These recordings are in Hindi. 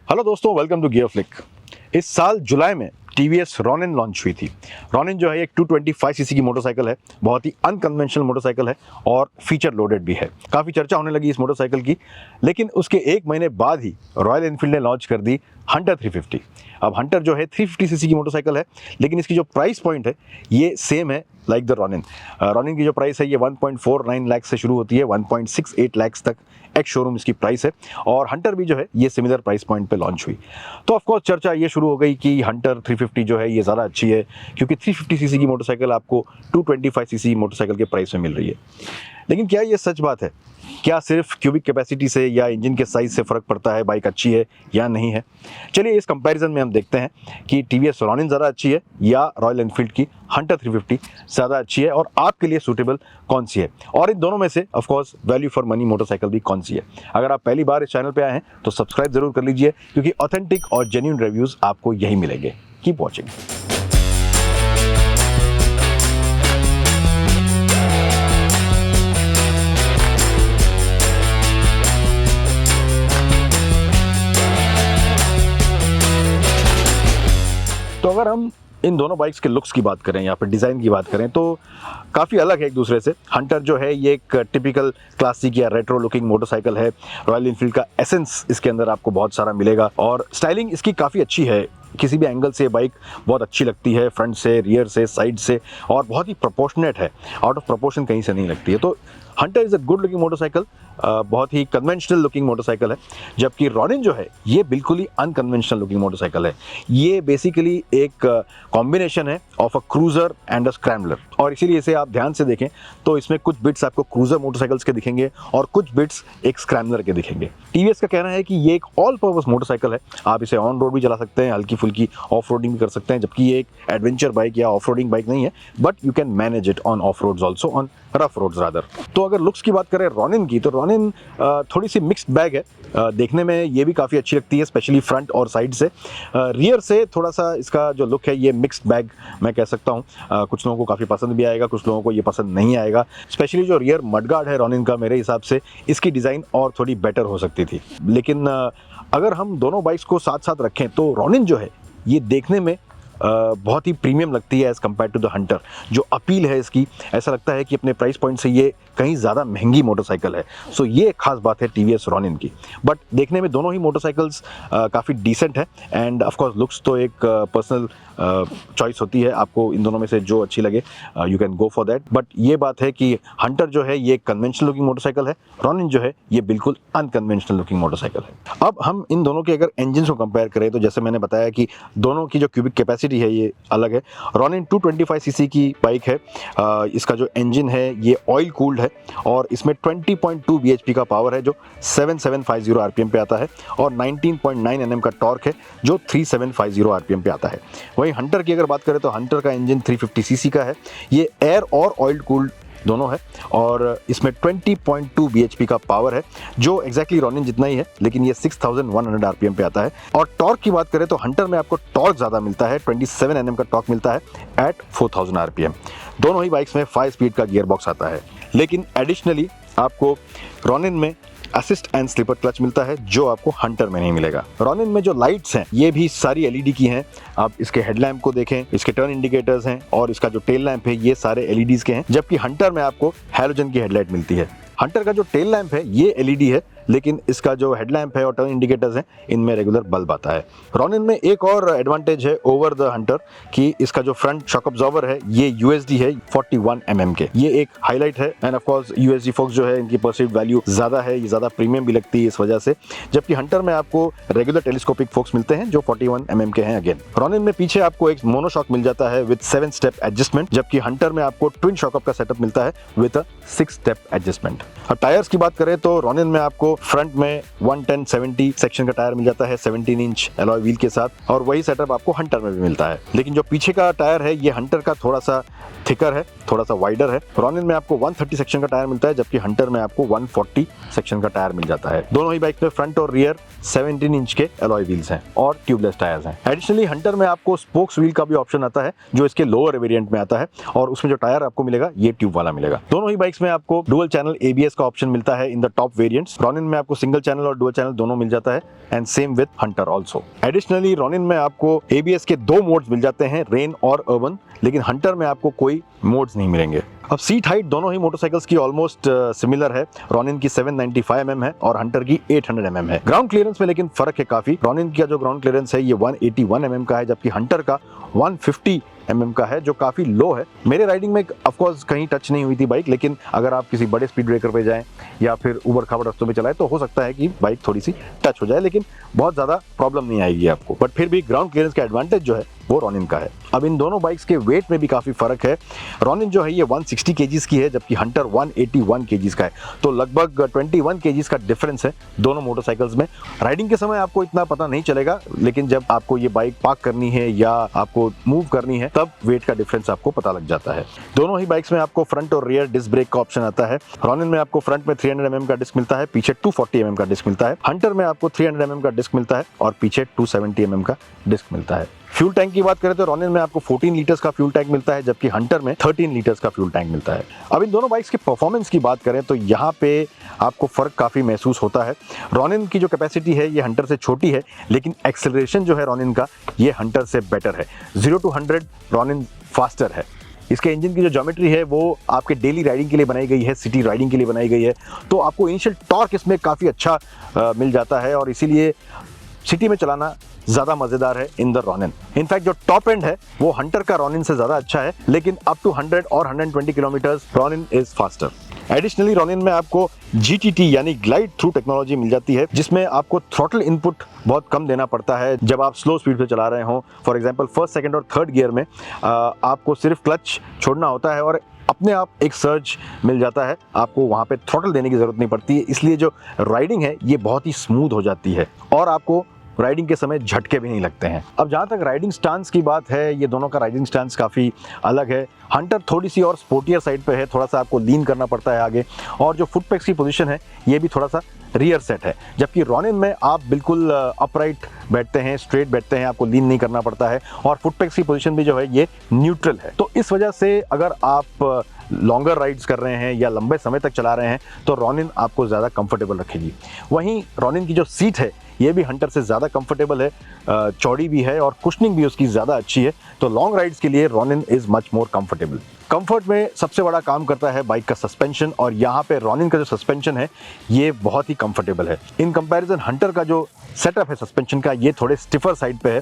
हेलो दोस्तों, वेलकम टू गियर फ्लिक। इस साल जुलाई में टीवीएस रॉनिन लॉन्च हुई थी। रॉनिन जो है एक 225 सीसी की मोटरसाइकिल है, बहुत ही अनकन्वेंशनल मोटरसाइकिल है और फीचर लोडेड भी है। काफ़ी चर्चा होने लगी इस मोटरसाइकिल की, लेकिन उसके एक महीने बाद ही रॉयल एनफील्ड ने लॉन्च कर दी हंटर 350। अब हंटर जो है 350 सीसी की मोटरसाइकिल है, लेकिन इसकी जो प्राइस पॉइंट है ये सेम है लाइक द रॉनिन। रॉनिन की जो प्राइस है ये 1.49 लाख से शुरू होती है, 1.68 लाख तक एक्स शोरूम इसकी प्राइस है। और हंटर भी जो है ये सिमिलर प्राइस पॉइंट पे लॉन्च हुई। तो ऑफकोर्स चर्चा ये शुरू हो गई कि हंटर 350 जो है ये ज़्यादा अच्छी है, क्योंकि 350 सीसी की मोटरसाइकिल आपको 225 सीसी मोटरसाइकिल के प्राइस में मिल रही है। लेकिन क्या ये सच बात है? क्या सिर्फ क्यूबिक कैपेसिटी से या इंजन के साइज से फ़र्क पड़ता है बाइक अच्छी है या नहीं है? चलिए इस कंपैरिजन में हम देखते हैं कि टीवीएस रॉनिन ज़्यादा अच्छी है या रॉयल एनफील्ड की हंटर 350 ज़्यादा अच्छी है, और आपके लिए सूटेबल कौन सी है, और इन दोनों में से of course value for money motorcycle भी कौन सी है। अगर आप पहली बार इस चैनल पे आए हैं तो सब्सक्राइब जरूर कर लीजिए, क्योंकि ऑथेंटिक और जेन्युइन रिव्यूज़ आपको यही मिलेंगे। Keep watching. तो अगर हम इन दोनों बाइक्स के लुक्स की बात करें या फिर डिज़ाइन की बात करें तो काफ़ी अलग है एक दूसरे से। हंटर जो है ये एक टिपिकल क्लासिक या रेट्रो लुकिंग मोटरसाइकिल है। रॉयल एनफील्ड का एसेंस इसके अंदर आपको बहुत सारा मिलेगा, और स्टाइलिंग इसकी काफ़ी अच्छी है। किसी भी एंगल से बाइक बहुत अच्छी लगती है, फ्रंट से, रियर से, साइड से, और बहुत ही प्रोपोर्शनेट है। आउट ऑफ प्रोपोर्शन कहीं से नहीं लगती है। तो Hunter is a good looking motorcycle, बहुत ही कन्वेंशनल लुकिंग मोटरसाइकिल है। जबकि रॉनिन जो है ये बिल्कुल ही अनकन्वेंशनल लुकिंग मोटरसाइकिल है। ये बेसिकली एक कॉम्बिनेशन है of a cruiser and a scrambler, और इसीलिए इसे आप ध्यान से देखें तो इसमें कुछ बिट्स आपको क्रूज़र मोटरसाइकिल्स के दिखेंगे और कुछ बिट्स एक स्क्रैम्बलर के दिखेंगे। टीवीएस का कहना है कि ये एक ऑल पर्पस मोटरसाइकिल है। आप इसे ऑन रोड भी चला सकते हैं, हल्की फुल्की ऑफ रोडिंग भी कर सकते हैं, जबकि ये एक एडवेंचर बाइक या ऑफ रोडिंग बाइक नहीं है, but you can manage it on off roads also, on rough roads rather. तो अगर लुक्स की बात करें रॉनिन की, तो रॉनिन थोड़ी सी मिक्स्ड बैग है। देखने में ये भी काफ़ी अच्छी लगती है, स्पेशली फ्रंट और साइड से। रियर से थोड़ा सा इसका जो लुक है ये मिक्स्ड बैग मैं कह सकता हूँ। कुछ लोगों को काफ़ी पसंद भी आएगा, कुछ लोगों को ये पसंद नहीं आएगा। स्पेशली जो रियर मडगार्ड है रॉनिन का, मेरे हिसाब से इसकी डिज़ाइन और थोड़ी बेटर हो सकती थी। लेकिन अगर हम दोनों बाइक्स को साथ साथ रखें तो रॉनिन जो है ये देखने में बहुत ही प्रीमियम लगती है as compare to the Hunter. जो अपील है इसकी, ऐसा लगता है कि अपने प्राइस पॉइंट से ये कहीं ज़्यादा महंगी मोटरसाइकिल है। सो ये एक खास बात है टीवीएस रॉनिन की। बट देखने में दोनों ही मोटरसाइकिल्स काफ़ी डिसेंट है, एंड ऑफ कोर्स लुक्स तो एक पर्सनल चॉइस होती है। आपको इन दोनों में से जो अच्छी लगे you can go for that. But ये बात है कि हंटर जो है ये कन्वेंशनल लुकिंग मोटरसाइकिल है, रॉनिन जो है ये बिल्कुल अनकन्वेंशनल लुकिंग मोटरसाइकिल है। अब हम इन दोनों के अगर इंजन को कंपेयर करें तो जैसे मैंने बताया कि दोनों की जो क्यूबिक कैपेसिटी है ये अलग है। रॉनिन 225 सीसी की बाइक है। इसका जो इंजन है ये ऑयल कूल्ड है, और इसमें 20.2 bhp का पावर है जो 7750 आरपीएम पे आता है, और 19.9 Nm का टॉर्क है जो 3750 आरपीएम पे आता है। वहीं हंटर की अगर बात करें तो हंटर का इंजन 350 सीसी का है। ये एयर और ऑयल कूल्ड दोनों है, और इसमें 20.2 bhp का पावर है जो एग्जैक्टली रॉनिन जितना ही है, लेकिन ये 6100 आरपीएम पे आता है। और टॉर्क की बात करें तो हंटर में आपको टॉर्क ज़्यादा मिलता है, 27 Nm का टॉर्क मिलता है एट 4000 आरपीएम। दोनों ही बाइक्स में 5 स्पीड का गियर बॉक्स आता है, लेकिन एडिशनली आपको रॉनिन में असिस्ट एंड स्लीपर क्लच मिलता है जो आपको हंटर में नहीं मिलेगा। रॉनिन में जो लाइट्स हैं ये भी सारी एलईडी की हैं। आप इसके हेडलैम्प को देखें, इसके टर्न इंडिकेटर्स हैं, और इसका जो टेल लैंप है ये सारे एलईडीज के हैं, जबकि हंटर में आपको हैलोजन की हेडलाइट मिलती है। हंटर का जो टेल लैंप है ये एलईडी है, लेकिन इसका जो हेडलैम्प है और टर्न इंडिकेटर्स हैं इनमें रेगुलर बल्ब आता है। रॉनिन में एक और एडवांटेज है ओवर द हंटर कि इसका जो फ्रंट शॉक अब्जॉर्बर है ये यूएसडी है 41 mm के। ये एक हाईलाइट है, and of course USD forks जो है इनकी परसीव्ड वैल्यू ज़्यादा है, ये ज़्यादा प्रीमियम भी लगती है इस वजह से। जबकि हंटर में आपको रेगुलर टेलीस्कोपिक फोक्स मिलते हैं जो 41 mm के हैं अगेन। रॉनिन में पीछे आपको एक मोनोशॉक मिल जाता है विद 7 स्टेप एडजस्टमेंट, जबकि हंटर में आपको ट्विन शॉकअप का सेटअप मिलता है विद अ 6 स्टेप एडजस्टमेंट। अब टायर्स की बात करें तो रॉनिन में आपको फ्रंट में 110/70 सेक्शन का टायर मिल जाता है 17 इंच एलॉय व्हील के साथ, और वही सेटअप आपको हंटर में भी मिलता है। लेकिन जो पीछे का टायर है ये हंटर का थोड़ा सा थिकर है, थोड़ा सा वाइडर है। रॉनिन में आपको 130 सेक्शन का टायर मिलता है, जबकि हंटर में आपको 140 सेक्शन का टायर मिल जाता है। दोनों ही बाइक में फ्रंट और रियर 17 इंच के एलॉय व्हील्स हैं और ट्यूबलेस टायर्स हैं। एडिशनली हंटर में आपको स्पोक्स व्हील का भी ऑप्शन आता है जो इसके लोअर वेरिएंट में आता है, और उसमें जो टायर आपको मिलेगा ये ट्यूब वाला मिलेगा। दोनों ही बाइक्स में आपको डुअल चैनल एबीएस का ऑप्शन मिलता है in the top variants. Ronin Ronin में आपको सिंगल चैनल और डुअल चैनल दोनों मिल जाता है and same with Hunter also. Additionally Ronin में आपको ABS के 2 मोड्स मिल जाते हैं, रेन और अर्बन, लेकिन हंटर में आपको कोई मोड्स नहीं मिलेंगे। अब सीट हाइट दोनों ही मोटरसाइकिल्स की ऑलमोस्ट सिमिलर है। रॉनिन की 795 mm है और हंटर की 800 mm है। ग्राउंड क्लियरेंस में लेकिन फर्क है काफी। रॉनिन का जो ग्राउंड क्लियरेंस है ये 181 mm का है, जबकि हंटर का 150 mm का है, जो काफी लो है। मेरे राइडिंग में ऑफ कोर्स कहीं टच नहीं हुई थी बाइक, लेकिन अगर आप किसी बड़े स्पीड ब्रेकर पे जाएं या फिर ऊबड़ खाबड़ रास्तों पे चलाएं तो हो सकता है कि बाइक थोड़ी सी टच हो जाए, लेकिन बहुत ज्यादा प्रॉब्लम नहीं आएगी आपको। बट फिर भी ग्राउंड क्लियरेंस का एडवांटेज जो है वो रॉनिन का है। अब इन दोनों बाइक्स के वेट में भी काफी फर्क है। रॉनिन जो है ये 160 kgs की है, जबकि हंटर 181 kgs का है, तो लगभग 21 kgs का डिफरेंस है दोनों मोटरसाइकिल्स में। राइडिंग के समय आपको इतना पता नहीं चलेगा, लेकिन जब आपको ये बाइक पार्क करनी है या आपको मूव करनी है तब वेट का डिफरेंस आपको पता लग जाता है। दोनों ही बाइक्स में आपको फ्रंट और रियर डिस्क ब्रेक का ऑप्शन आता है। रॉनिन में आपको फ्रंट में 300 mm का डिस्क मिलता है, पीछे 240 mm का डिस्क मिलता है। हंटर में आपको 300 mm का डिस्क मिलता है और पीछे 270 mm का डिस्क मिलता है। फ्यूल टैंक की बात करें तो रॉनिन में आपको 14 लीटर्स का फ्यूल टैंक मिलता है, जबकि हंटर में 13 लीटर्स का फ्यूल टैंक मिलता है। अब इन दोनों बाइक्स के परफॉर्मेंस की बात करें तो यहाँ पे आपको फर्क काफी महसूस होता है। रॉनिन की जो कैपेसिटी है ये हंटर से छोटी है, लेकिन एक्सेलरेशन जो है रॉनिन का ये हंटर से बेटर है। 0 to 100 रॉनिन फास्टर है। इसके इंजन की जो ज्योमेट्री है वो आपके डेली राइडिंग के लिए बनाई गई है, सिटी राइडिंग के लिए बनाई गई है, तो आपको इनिशियल टॉर्क इसमें काफ़ी अच्छा मिल जाता है और इसीलिए सिटी में चलाना ज़्यादा मज़ेदार है इन द रॉनिन। इनफैक्ट जो टॉप एंड है वो हंटर का रॉनिन से ज़्यादा अच्छा है, लेकिन अप टू 100 और 120 kilometres Ronin is faster. Additionally Ronin में आपको GTT यानी ग्लाइड थ्रू टेक्नोलॉजी मिल जाती है, जिसमें आपको थ्रॉटल इनपुट बहुत कम देना पड़ता है जब आप स्लो स्पीड पे चला रहे हो। फॉर एग्जांपल फर्स्ट, सेकंड और थर्ड गियर में आपको सिर्फ क्लच छोड़ना होता है और अपने आप एक सर्ज मिल जाता है, आपको वहाँ पे थ्रॉटल देने की ज़रूरत नहीं पड़ती है। इसलिए जो राइडिंग है ये बहुत ही स्मूथ हो जाती है और आपको राइडिंग के समय झटके भी नहीं लगते हैं। अब जहाँ तक राइडिंग स्टांस की बात है, ये दोनों का राइडिंग स्टांस काफ़ी अलग है। हंटर थोड़ी सी और स्पोर्टियर साइड पे है, थोड़ा सा आपको लीन करना पड़ता है आगे, और जो फुट पेग्स की पोजीशन है ये भी थोड़ा सा रियर सेट है, जबकि रॉनिन में आप बिल्कुल अपराइट बैठते हैं, स्ट्रेट बैठते हैं, आपको लीन नहीं करना पड़ता है और फुट पेग्स की पोजीशन भी जो है ये न्यूट्रल है। तो इस वजह से अगर आप लॉन्गर राइड्स कर रहे हैं या लंबे समय तक चला रहे हैं तो रॉनिन आपको ज़्यादा कंफर्टेबल रखेगी। वहीं रॉनिन की जो सीट है ये भी हंटर से ज़्यादा कंफर्टेबल है, चौड़ी भी है और कुशनिंग भी उसकी ज़्यादा अच्छी है, तो लॉन्ग राइड्स के लिए Ronin is much more comfortable. Comfort में सबसे बड़ा काम करता है बाइक का सस्पेंशन, और यहाँ पे रॉनिन का जो सस्पेंशन है ये बहुत ही कंफर्टेबल है। इन कंपैरिजन हंटर का जो सेटअप है सस्पेंशन का ये थोड़े स्टिफर साइड पे है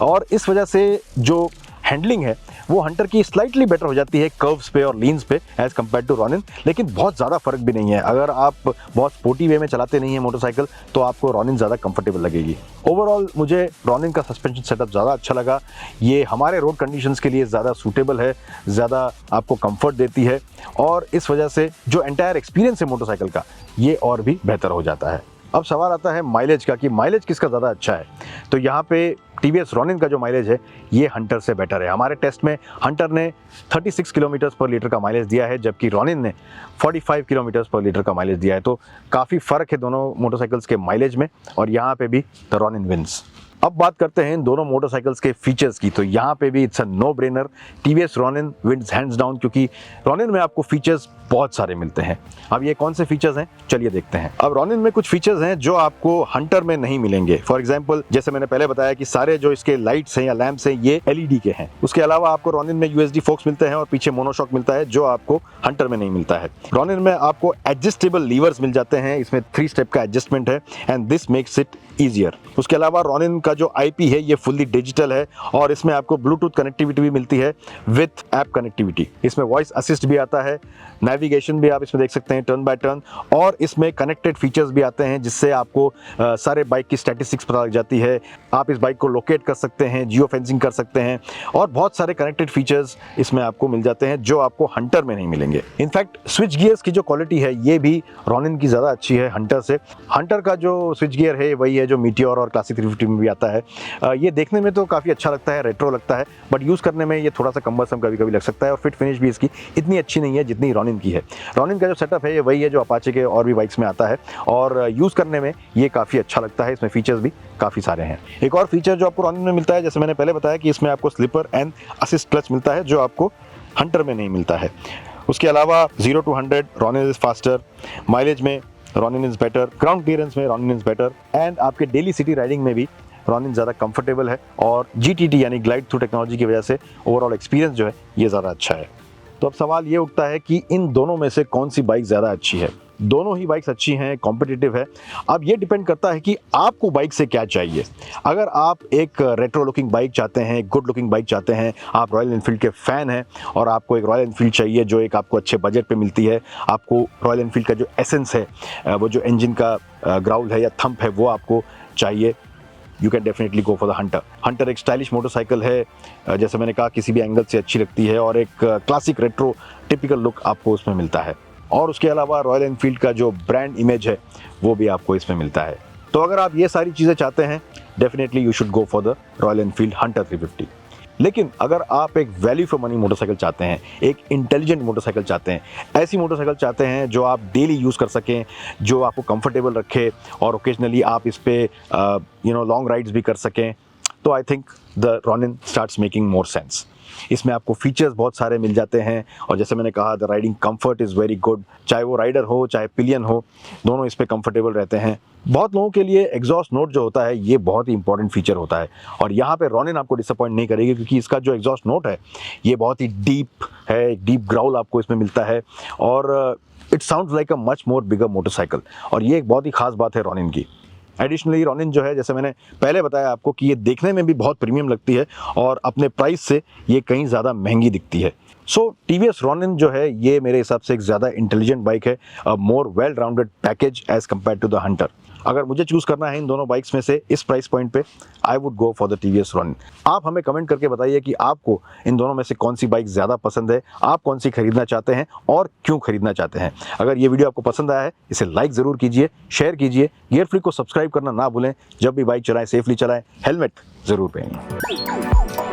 और इस वजह से जो हैंडलिंग है वो हंटर की स्लाइटली बेटर हो जाती है कर्व्स पे और लीन्स पे एज कम्पेयर टू रॉनिन, लेकिन बहुत ज़्यादा फर्क भी नहीं है। अगर आप बहुत स्पोर्टी वे में चलाते नहीं है मोटरसाइकिल तो आपको रॉनिन ज़्यादा कंफर्टेबल लगेगी। ओवरऑल मुझे रॉनिन का सस्पेंशन सेटअप ज़्यादा अच्छा लगा। ये हमारे रोड कंडीशंस के लिए ज़्यादा सूटेबल है, ज़्यादा आपको कंफर्ट देती है और इस वजह से जो एंटायर एक्सपीरियंस है मोटरसाइकिल का ये और भी बेहतर हो जाता है। अब सवाल आता है माइलेज का कि माइलेज किसका ज़्यादा अच्छा है, तो यहाँ पे TVS रॉनिन का जो माइलेज है ये हंटर से बेटर है। हमारे टेस्ट में हंटर ने 36 किलोमीटर्स पर लीटर का माइलेज दिया है, जबकि रॉनिन ने 45 किलोमीटर्स पर लीटर का माइलेज दिया है, तो काफ़ी फ़र्क है दोनों मोटरसाइकिल्स के माइलेज में और यहाँ पे भी द रॉनिन विंस। अब बात करते हैं इन दोनों मोटरसाइकिल्स के फीचर्स की, तो यहाँ पे भी it's a no brainer, TVS Ronin wins hands down, क्योंकि रॉनिन में आपको फीचर्स बहुत सारे मिलते हैं। अब ये कौन से फीचर्स हैं चलिए देखते हैं। अब रॉनिन में कुछ फीचर्स हैं जो आपको हंटर में नहीं मिलेंगे। फॉर एग्जांपल जैसे मैंने पहले बताया कि सारे जो इसके लाइट्स हैं या लैंप्स हैं ये LED के हैं। उसके अलावा आपको रॉनिन में USD फोक्स मिलते हैं और पीछे मोनोशॉक मिलता है जो आपको हंटर में नहीं मिलता है। रॉनिन में आपको एडजस्टेबल लीवर्स मिल जाते हैं, इसमें 3 स्टेप का एडजस्टमेंट है and this makes it easier. उसके अलावा रॉनिन का जो IP है ये फुल्ली डिजिटल है और इसमें आपको ब्लूटूथ कनेक्टिविटी भी मिलती है विथ ऐप कनेक्टिविटी। इसमें वॉइस असिस्ट भी आता है, नेविगेशन भी आप इसमें देख सकते हैं टर्न बाय टर्न, और इसमें कनेक्टेड फीचर्स भी आते हैं जिससे आपको सारे बाइक की स्टैटिस्टिक्स पता लग जाती है। आप इस बाइक को लोकेट कर सकते हैं, जियो फेंसिंग कर सकते हैं और बहुत सारे कनेक्टेड फीचर्स इसमें आपको मिल जाते हैं जो आपको हंटर में नहीं मिलेंगे। इनफैक्ट स्विच गियर्स की जो क्वालिटी है ये भी रॉनिन की ज़्यादा अच्छी है हंटर से। हंटर का जो स्विच गियर है वही है जो मीटियोर और क्लासिक 350 में भी आता है। ये देखने में तो काफ़ी अच्छा लगता है, रेट्रो लगता है, बट यूज़ करने में ये थोड़ा सा कम्बरसम कभी कभी लग सकता है और फिट फिनिश भी इसकी इतनी अच्छी नहीं है जितनी रॉनिन की है। रॉनिन का जो सेटअप है ये वही है जो अपाचे के और भी बाइक्स में आता है और यूज़ करने में ये काफ़ी अच्छा लगता है। इसमें फीचर्स भी काफ़ी सारे हैं। एक और फीचर जो आपको रॉनिन में मिलता है, जैसे मैंने पहले बताया कि इसमें आपको स्लिपर एंड असिस्ट क्लच मिलता है जो आपको हंटर में नहीं मिलता है। उसके अलावा 0 to 100 Ronin is faster. Mileage में Ronin is better, ground clearance में रॉनिन इज बेटर, एंड आपके डेली सिटी राइडिंग में भी रॉनिन ज़्यादा कंफर्टेबल है, और GTT यानी ग्लाइड थ्रू टेक्नोलॉजी की वजह से ओवरऑल एक्सपीरियंस जो है ये ज़्यादा अच्छा है। तो अब सवाल ये उठता है कि इन दोनों में से कौन सी बाइक ज़्यादा अच्छी है। दोनों ही बाइक्स अच्छी हैं, कॉम्पिटिटिव है। अब ये डिपेंड करता है कि आपको बाइक से क्या चाहिए। अगर आप एक रेट्रो लुकिंग बाइक चाहते हैं, गुड लुकिंग बाइक चाहते हैं, आप रॉयल एनफील्ड के फ़ैन हैं और आपको एक रॉयल एनफील्ड चाहिए जो एक आपको अच्छे बजट पे मिलती है, आपको रॉयल एनफील्ड का जो एसेंस है, वो जो इंजन का ग्राउल है या थंप है वो आपको चाहिए, you can definitely go for the Hunter. Hunter एक स्टाइलिश मोटरसाइकिल है, जैसे मैंने कहा किसी भी एंगल से अच्छी लगती है, और एक क्लासिक रेट्रो टिपिकल लुक आपको उसमें मिलता है। और उसके अलावा रॉयल एनफील्ड का जो ब्रांड इमेज है वो भी आपको इसमें मिलता है। तो अगर आप ये सारी चीज़ें चाहते हैं, definitely you should go for the royal Enfield Hunter 350। लेकिन अगर आप एक वैल्यू फॉर मनी मोटरसाइकिल चाहते हैं, एक इंटेलिजेंट मोटरसाइकिल चाहते हैं, ऐसी मोटरसाइकिल चाहते हैं जो आप डेली यूज़ कर सकें, जो आपको कंफर्टेबल रखे और ओकेजनली आप इस पे लॉन्ग राइड्स भी कर सकें, तो I think the Ronin starts making more sense. इसमें आपको फीचर्स बहुत सारे मिल जाते हैं, और जैसे मैंने कहा the riding comfort is very good, चाहे वो राइडर हो चाहे पिलियन हो, दोनों इस पे कंफर्टेबल रहते हैं। बहुत लोगों के लिए एग्जॉस्ट नोट जो होता है ये बहुत ही इंपॉर्टेंट फीचर होता है, और यहाँ पे रॉनिन आपको डिसअपॉइंट नहीं करेगी, क्योंकि इसका जो एग्जॉस्ट नोट है ये बहुत ही डीप है, डीप ग्राउल आपको इसमें मिलता है, और it sounds like a much more bigger motorcycle, और ये एक बहुत ही खास बात है रॉनिन की। एडिशनली रॉनिन जो है, जैसे मैंने पहले बताया आपको, कि ये देखने में भी बहुत प्रीमियम लगती है और अपने प्राइस से ये कहीं ज़्यादा महंगी दिखती है। सो TVS रॉनिन जो है ये मेरे हिसाब से एक ज़्यादा इंटेलिजेंट बाइक है, a more well rounded package as compare to the Hunter. अगर मुझे चूज़ करना है इन दोनों बाइक्स में से इस प्राइस पॉइंट पे, I would go for the TVS Ronin. आप हमें कमेंट करके बताइए कि आपको इन दोनों में से कौन सी बाइक ज़्यादा पसंद है, आप कौन सी खरीदना चाहते हैं और क्यों खरीदना चाहते हैं। अगर ये वीडियो आपको पसंद आया है इसे लाइक ज़रूर कीजिए, शेयर कीजिए, गियर फ्रीक को सब्सक्राइब करना ना भूलें। जब भी बाइक चलाएं सेफली चलाएं, हेलमेट ज़रूर पहनिए।